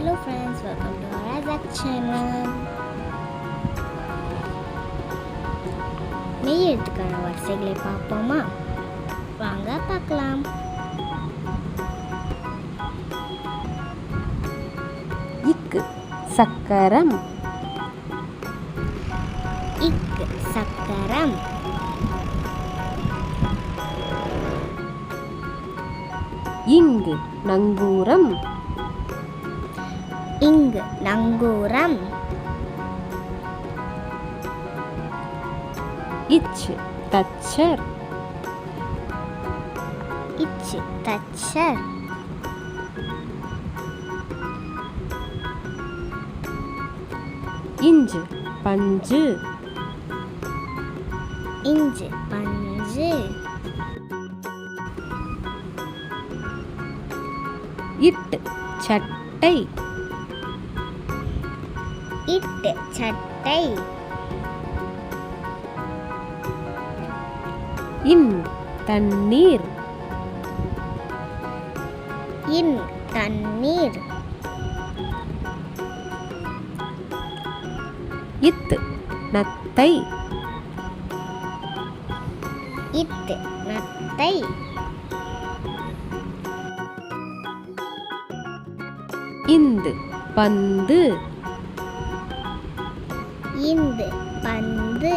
Hello friends, welcome to our Razak channel. மெய் எழுத்துக்கான வரிசைகளை பார்ப்போமா? வாங்க பார்க்கலாம். இக்கு சக்கரம். இக்கு சக்கரம். இங்கு நங்கூரம். இங்கு நங்கூரம். இச்சு தச்சர். இச்சு தச்சர். இஞ்சு பஞ்சு. இஞ்சு பஞ்சு. இட்டு சட்டை. இட்டு சட்டை. இன் தண்ணீர். இன் தண்ணீர். இத்து நத்தை. இத்து நத்தை. இந்து பந்து. இந்து பந்து.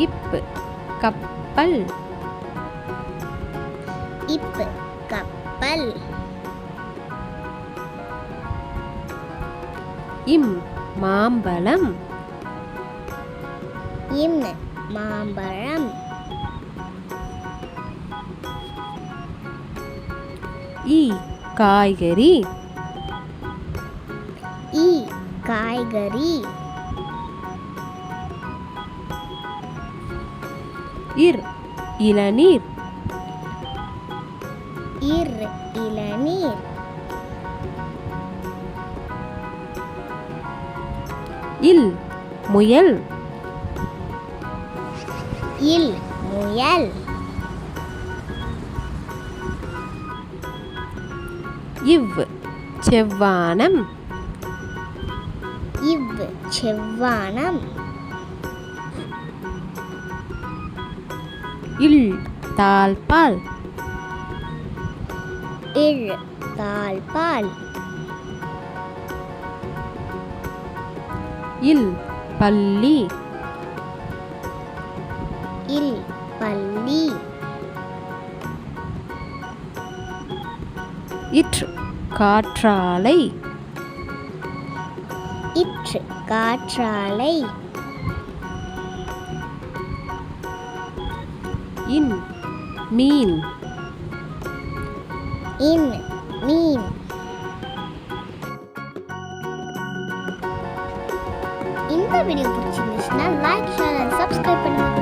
இப்பு கப்பல். இப்பு கப்பல். இம் மாம்பழம். இம் மாம்பழம். ஈ காய்கறி. ஈ காய்கறி. இர் இளநீர். இர் இளநீர். இல் முயல். இல் முயல். இவ் செவ்வானம். இவ் செவ்வானம். இல் தாழ்பால். இல் தாழ்பால். இல் பள்ளி. இல் பள்ளி. இற்று காற்றாலை. இற்று காற்றாலை. இன் மீன். இன் மீன். இந்த வீடியோ பிடிச்சிருந்துச்சுன்னா லைக், ஷேர் அண்ட் சப்ஸ்கிரைப் பண்ணுங்க.